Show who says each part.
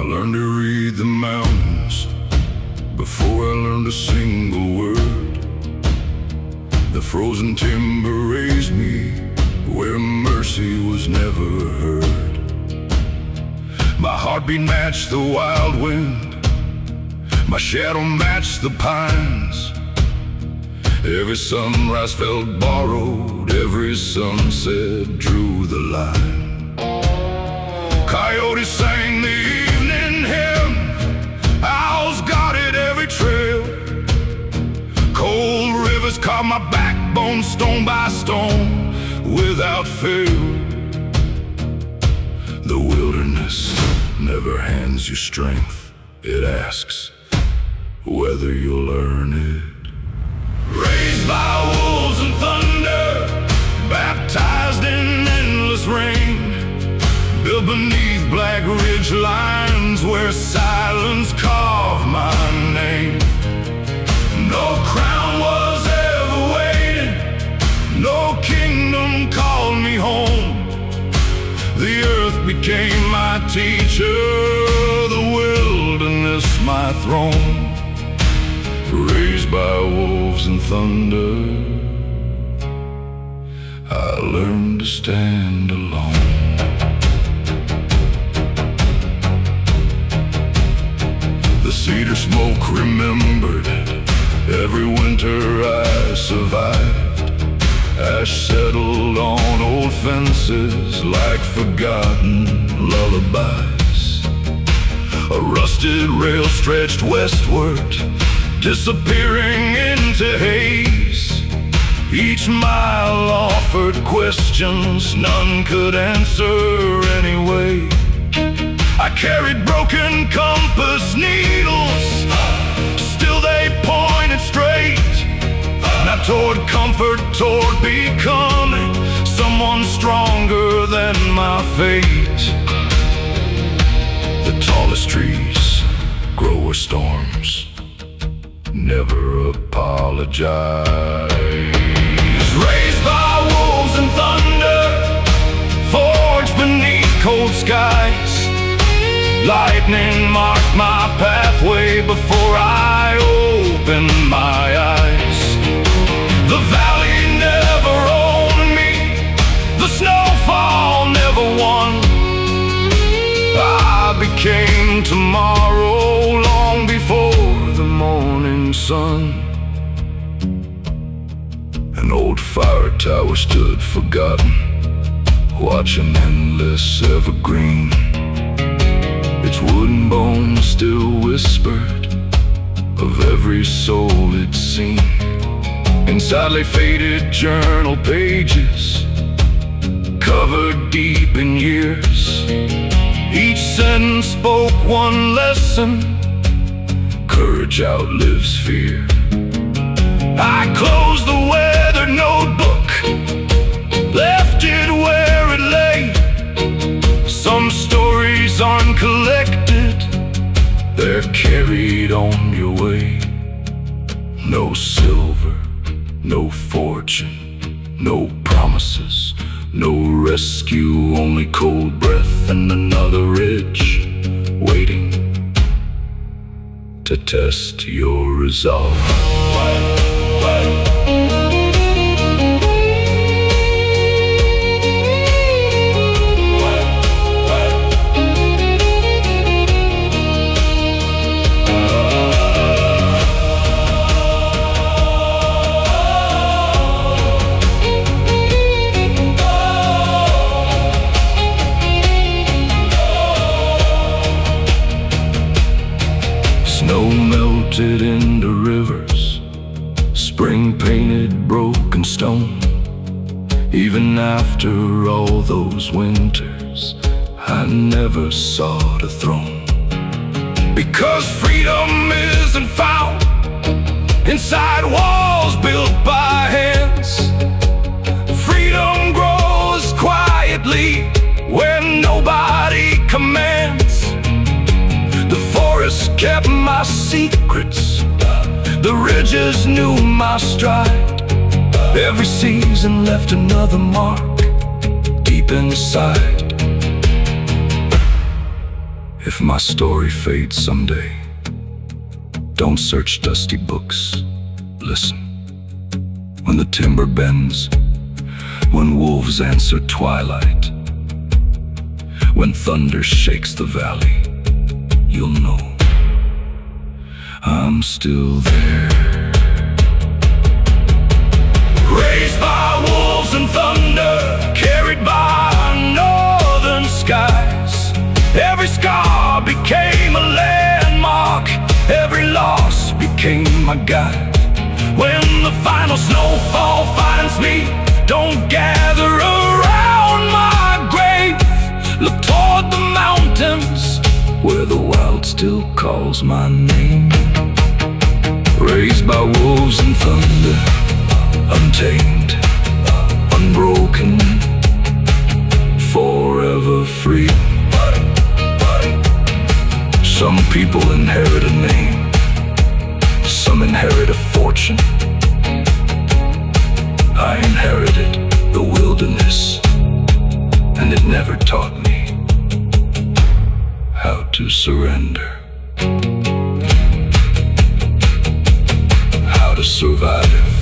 Speaker 1: learned to read the mountains before I learned a single word. The frozen timber raised me where mercy was never heard. My heartbeat matched the wild wind, my shadow matched the pines. Every sunrise felt borrowed, every sunset drew the line. Coyotes sang the evening hymn, owls guarded every trail. Cold rivers carved my backbone stone by stone without fail. The wilderness never hands you strength, it asks whether you'll earn it. Raised by wolves and thunder, baptized in endless rain, built beneath black ridge lines where silence carved my name. No crown was ever waiting, no kingdom called me home. The earth became my teacher, the wilderness my throne. Raised by wolves and thunder, I learned to stand alone. The cedar smoke remembered it, every winter I survived. Ash settled on old fences like forgotten lullabies. A rusted rail stretched westward, disappearing into haze. Each mile offered questions none could answer anyway. I carried broken compass needles, still they pointed straight. Not toward comfort, toward becoming someone stronger than my fate. The tallest trees grow where storms never apologize. Raised by wolves and thunder, forged beneath cold skies. Lightning marked my pathway before I opened my eyes. The valley never owned me, the snowfall never won. I became tomorrow long before the morning sun. An old fire tower stood forgotten, watching endless evergreen. Its wooden bones still whispered of every soul it's seen. Inside lay faded journal pages, covered deep in years. Each sentence spoke one lesson: courage outlives fear. I closed the weathered notebook, left it where it lay. Some stories uncollected, they're carried on your way. No silver, no fortune, no promises, no rescue, only cold breath and another ridge waiting to test your resolve. Snow melted into rivers, spring painted broken stone. Even after all those winters, I never sought a throne. Because freedom isn't found inside walls built by hands. Freedom grows quietly where nobody commands. The forest kept my secrets, the ridges knew my stride. Every season left another mark deep inside. If my story fades someday, don't search dusty books. Listen. When the timber bends, when wolves answer twilight, when thunder shakes the valley, you'll know I'm still there. Raised by wolves and thunder, carried by northern skies. Every scar became a landmark, every loss became my guide. When the final snowfall finds me, don't gather around my grave. Look toward the mountains, where the wild still calls my name. Raised by wolves and thunder, untamed, unbroken, forever free. Some people inherit a name, some inherit a fortune. I inherited the wilderness, and it never taught me how to surrender, how to survive.